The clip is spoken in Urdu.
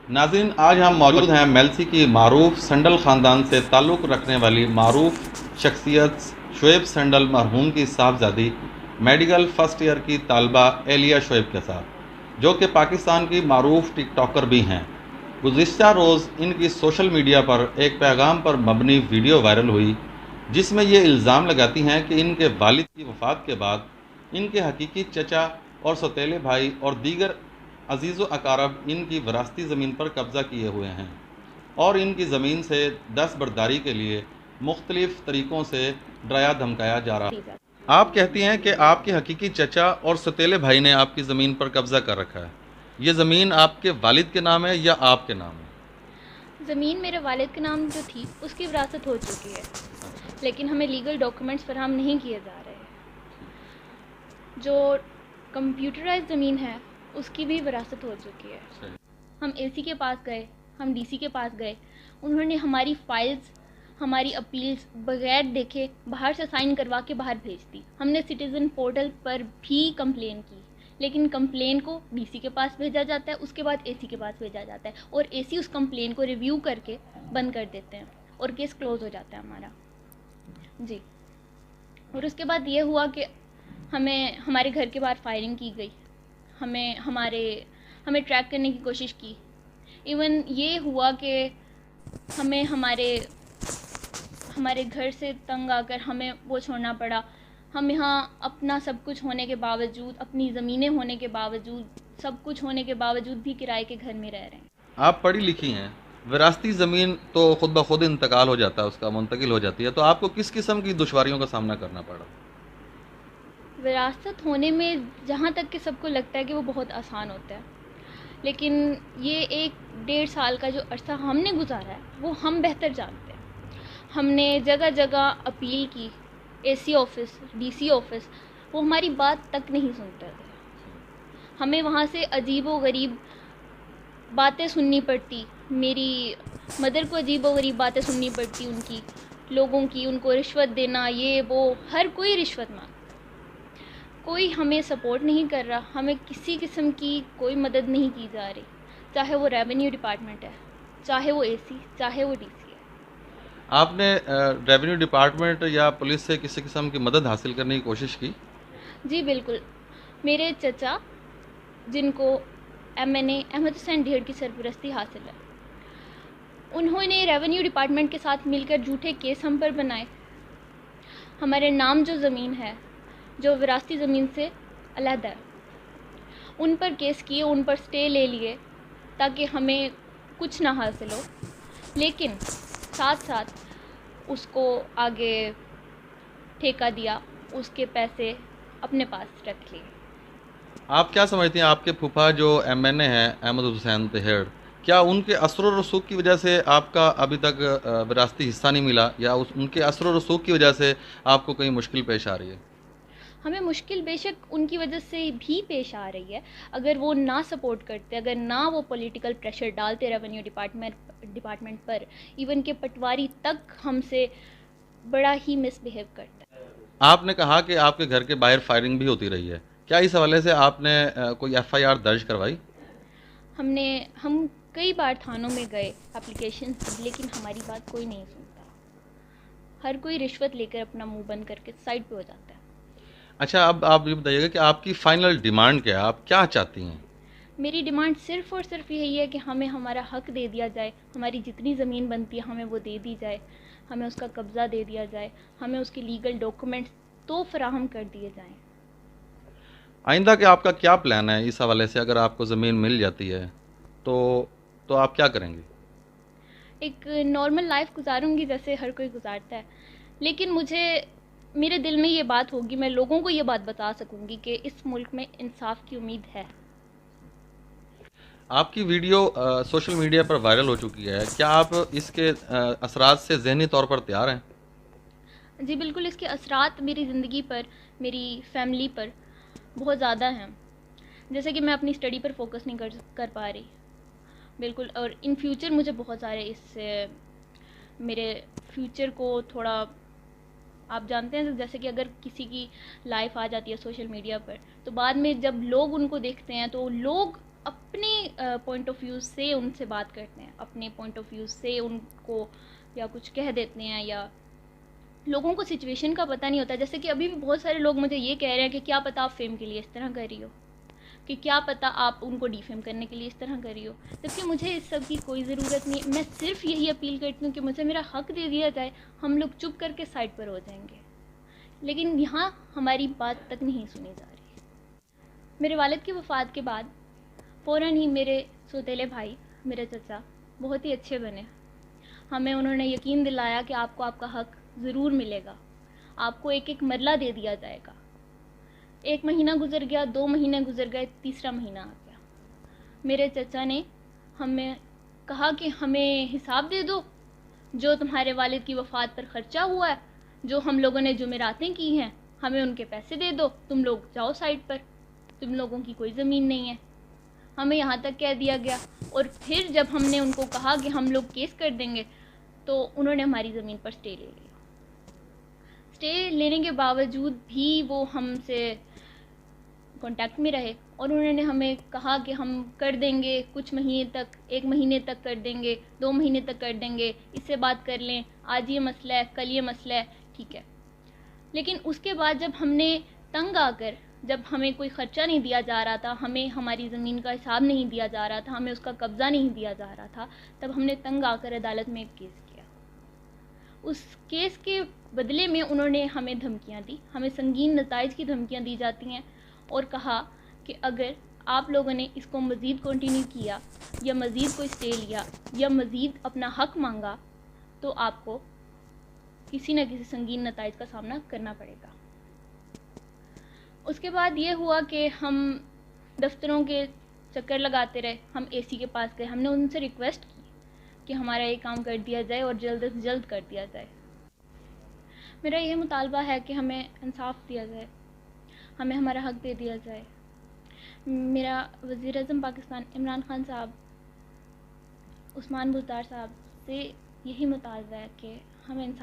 ناظرین، آج ہم موجود ہیں میلسی کی معروف سنڈل خاندان سے تعلق رکھنے والی معروف شخصیت شعیب سنڈل مرحوم کی صاحبزادی میڈیکل فرسٹ ایئر کی طالبہ ایلیا شعیب کے ساتھ، جو کہ پاکستان کی معروف ٹک ٹاکر بھی ہیں۔ گزشتہ روز ان کی سوشل میڈیا پر ایک پیغام پر مبنی ویڈیو وائرل ہوئی، جس میں یہ الزام لگاتی ہیں کہ ان کے والد کی وفات کے بعد ان کے حقیقی چچا اور سوتیلے بھائی اور دیگر عزیز و اقارب ان کی وراثتی زمین پر قبضہ کیے ہوئے ہیں اور ان کی زمین سے دستبرداری کے لیے مختلف طریقوں سے ڈرایا دھمکایا جا رہا ہے۔ آپ کہتی ہیں کہ آپ کے حقیقی چچا اور سوتیلے بھائی نے آپ کی زمین پر قبضہ کر رکھا ہے۔ یہ زمین آپ کے والد کے نام ہے یا آپ کے نام ہے؟ زمین میرے والد کے نام جو تھی اس کی وراثت ہو چکی ہے، لیکن ہمیں لیگل ڈاکومنٹس فراہم نہیں کیے جا رہے ہیں۔ جو کمپیوٹرائز زمین ہے اس کی بھی وراثت ہو چکی ہے۔ ہم اے سی کے پاس گئے، ہم ڈی سی کے پاس گئے، انہوں نے ہماری فائلز، ہماری اپیلز بغیر دیکھے باہر سے سائن کروا کے باہر بھیج دی۔ ہم نے سٹیزن پورٹل پر بھی کمپلین کی، لیکن کمپلین کو ڈی سی کے پاس بھیجا جاتا ہے، اس کے بعد اے سی کے پاس بھیجا جاتا ہے اور اے سی اس کمپلین کو ریویو کر کے بند کر دیتے ہیں اور کیس کلوز ہو جاتا ہے ہمارا۔ جی، اور اس کے بعد یہ ہوا کہ ہمارے گھر کے باہر فائرنگ کی گئی، ہمیں ٹریک کرنے کی کوشش کی۔ ایون یہ ہوا کہ ہمیں ہمارے گھر سے تنگ آ کر ہمیں وہ چھوڑنا پڑا۔ ہم یہاں اپنا سب کچھ ہونے کے باوجود، اپنی زمینیں ہونے کے باوجود، سب کچھ ہونے کے باوجود بھی کرائے کے گھر میں رہ رہے ہیں۔ آپ پڑھی لکھی ہیں، وراثتی زمین تو خود بخود انتقال ہو جاتا ہے، اس کا منتقل ہو جاتی ہے، تو آپ کو کس قسم کی دشواریوں کا سامنا کرنا پڑا؟ وراثت ہونے میں جہاں تک کہ سب کو لگتا ہے کہ وہ بہت آسان ہوتا ہے، لیکن یہ 1.5 سال کا جو عرصہ ہم نے گزارا ہے وہ ہم بہتر جانتے ہیں۔ ہم نے جگہ جگہ اپیل کی، A C office, D C office, وہ ہماری بات تک نہیں سنتے تھے۔ ہمیں وہاں سے عجیب و غریب باتیں سننی پڑتی، میری مدر کو عجیب و غریب باتیں سننی پڑتی، ان کی لوگوں کی، ان کو رشوت دینا، یہ وہ، ہر کوئی رشوت مانگتا، کوئی ہمیں سپورٹ نہیں کر رہا، ہمیں کسی قسم کی کوئی مدد نہیں کی جا رہی، چاہے وہ ریونیو ڈپارٹمنٹ ہے، چاہے وہ اے سی، چاہے وہ ڈی سی ہے۔ آپ نے ریونیو ڈپارٹمنٹ یا پولیس سے کسی قسم کی مدد حاصل کرنے کی کوشش کی؟ جی بالکل، میرے چچا جن کو ایم این اے احمد حسین ڈھیڑ کی سرپرستی حاصل ہے، انہوں نے ریونیو ڈپارٹمنٹ کے ساتھ مل کر جھوٹے کیس ہم پر بنائے۔ ہمارے نام جو زمین ہے، جو وراثتی زمین سے علیحدہ ہے، ان پر کیس کیے، ان پر سٹے لے لیے تاکہ ہمیں کچھ نہ حاصل ہو، لیکن ساتھ ساتھ اس کو آگے ٹھیکہ دیا، اس کے پیسے اپنے پاس رکھ لیے۔ آپ کیا سمجھتے ہیں، آپ کے پھوپھا جو ایم این اے ہیں احمد حسین طہیڑ، کیا ان کے اثر و رسوخ کی وجہ سے آپ کا ابھی تک وراثتی حصہ نہیں ملا، یا ان کے اثر و رسوخ کی وجہ سے آپ کو کوئی مشکل پیش آ رہی ہے؟ ہمیں مشکل بے شک ان کی وجہ سے بھی پیش آ رہی ہے، اگر وہ نہ سپورٹ کرتے، اگر نہ وہ پولیٹیکل پریشر ڈالتے ریونیو ڈپارٹمنٹ پر، ایون کہ پٹواری تک ہم سے بڑا ہی مس بہیو کرتا ہے۔ آپ نے کہا کہ آپ کے گھر کے باہر فائرنگ بھی ہوتی رہی ہے، کیا اس حوالے سے آپ نے کوئی ایف آئی آر درج کروائی؟ ہم کئی بار تھانوں میں گئے، اپلیکیشنز دی، لیکن ہماری بات کوئی نہیں سنتا، ہر کوئی رشوت لے کر اپنا منہ بند کر کے سائڈ پہ ہو جاتا ہے۔ اچھا، اب آپ یہ بتائیے گا کہ آپ کی فائنل ڈیمانڈ کیا ہے، آپ کیا چاہتی ہیں؟ میری ڈیمانڈ صرف اور صرف یہی ہے کہ ہمیں ہمارا حق دے دیا جائے، ہماری جتنی زمین بنتی ہے ہمیں وہ دے دی جائے، ہمیں اس کا قبضہ دے دیا جائے، ہمیں اس کے لیگل ڈاکومنٹس تو فراہم کر دیے جائیں۔ آئندہ کے آپ کا کیا پلان ہے اس حوالے سے؟ اگر آپ کو زمین مل جاتی ہے تو آپ کیا کریں گے؟ ایک نارمل لائف گزاروں گی جیسے ہر کوئی گزارتا ہے، لیکن میرے دل میں یہ بات ہوگی، میں لوگوں کو یہ بات بتا سکوں گی کہ اس ملک میں انصاف کی امید ہے۔ آپ کی ویڈیو سوشل میڈیا پر وائرل ہو چکی ہے، کیا آپ اس کے اثرات سے ذہنی طور پر تیار ہیں؟ جی بالکل، اس کے اثرات میری زندگی پر، میری فیملی پر بہت زیادہ ہیں، جیسے کہ میں اپنی اسٹڈی پر فوکس نہیں کر پا رہی، بالکل، اور ان فیوچر مجھے بہت سارے اس سے میرے فیوچر کو تھوڑا، آپ جانتے ہیں جیسے کہ اگر کسی کی لائف آ جاتی ہے سوشل میڈیا پر، تو بعد میں جب لوگ ان کو دیکھتے ہیں تو لوگ اپنے پوائنٹ آف ویو سے ان سے بات کرتے ہیں، اپنے پوائنٹ آف ویو سے ان کو یا کچھ کہہ دیتے ہیں، یا لوگوں کو سچویشن کا پتہ نہیں ہوتا. جیسے کہ ابھی بھی بہت سارے لوگ مجھے یہ کہہ رہے ہیں کہ کیا پتہ آپ فیم کے لیے اس طرح کر رہی ہو، کہ کیا پتہ آپ ان کو ڈیفیم کرنے کے لیے اس طرح کر رہی ہو. جبکہ مجھے اس سب کی کوئی ضرورت نہیں. میں صرف یہی اپیل کرتی ہوں کہ مجھے میرا حق دے دیا جائے، ہم لوگ چپ کر کے سائڈ پر ہو جائیں گے. لیکن یہاں ہماری بات تک نہیں سنی جا رہی. میرے والد کی وفات کے بعد فوراً ہی میرے سوتیلے بھائی، میرے چچا، بہت ہی اچھے بنے. ہمیں انہوں نے یقین دلایا کہ آپ کو آپ کا حق ضرور ملے گا، آپ کو ایک ایک مرلہ دے دیا جائے گا. 1 مہینہ گزر گیا، 2 مہینے گزر گئے، تیسرا مہینہ آ گیا. میرے چچا نے ہمیں کہا کہ ہمیں حساب دے دو، جو تمہارے والد کی وفات پر خرچہ ہوا ہے، جو ہم لوگوں نے جمعراتیں کی ہیں، ہمیں ان کے پیسے دے دو. تم لوگ جاؤ سائٹ پر، تم لوگوں کی کوئی زمین نہیں ہے. ہمیں یہاں تک کہہ دیا گیا. اور پھر جب ہم نے ان کو کہا کہ ہم لوگ کیس کر دیں گے، تو انہوں نے ہماری زمین پر سٹے لے لیا. سٹے لینے کے باوجود بھی وہ ہم سے کانٹیکٹ میں رہے، اور انہوں نے ہمیں کہا کہ ہم کر دیں گے کچھ مہینے تک، 1 مہینے تک کر دیں گے، 2 مہینے تک کر دیں گے، اس سے بات کر لیں، آج یہ مسئلہ ہے، کل یہ مسئلہ ہے، ٹھیک ہے. لیکن اس کے بعد جب ہم نے تنگ آ کر، جب ہمیں کوئی خرچہ نہیں دیا جا رہا تھا، ہمیں ہماری زمین کا حساب نہیں دیا جا رہا تھا، ہمیں اس کا قبضہ نہیں دیا جا رہا تھا، تب ہم نے تنگ آ کر عدالت میں ایک کیس کیا. اس کیس کے بدلے میں انہوں نے ہمیں دھمکیاں دی، ہمیں سنگین نتائج کی دھمکیاں دی جاتی ہیں، اور کہا کہ اگر آپ لوگوں نے اس کو مزید کنٹینیو کیا، یا مزید کوئی سٹے لیا، یا مزید اپنا حق مانگا، تو آپ کو کسی نہ کسی سنگین نتائج کا سامنا کرنا پڑے گا. اس کے بعد یہ ہوا کہ ہم دفتروں کے چکر لگاتے رہے. ہم اے سی کے پاس گئے، ہم نے ان سے ریکویسٹ کی کہ ہمارا یہ کام کر دیا جائے اور جلد از جلد کر دیا جائے. میرا یہ مطالبہ ہے کہ ہمیں انصاف دیا جائے، ہمیں ہمارا حق دے دیا جائے. میرا وزیر اعظم پاکستان عمران خان صاحب، عثمان بزدار صاحب سے یہی مطالبہ ہے کہ ہمیں انصاف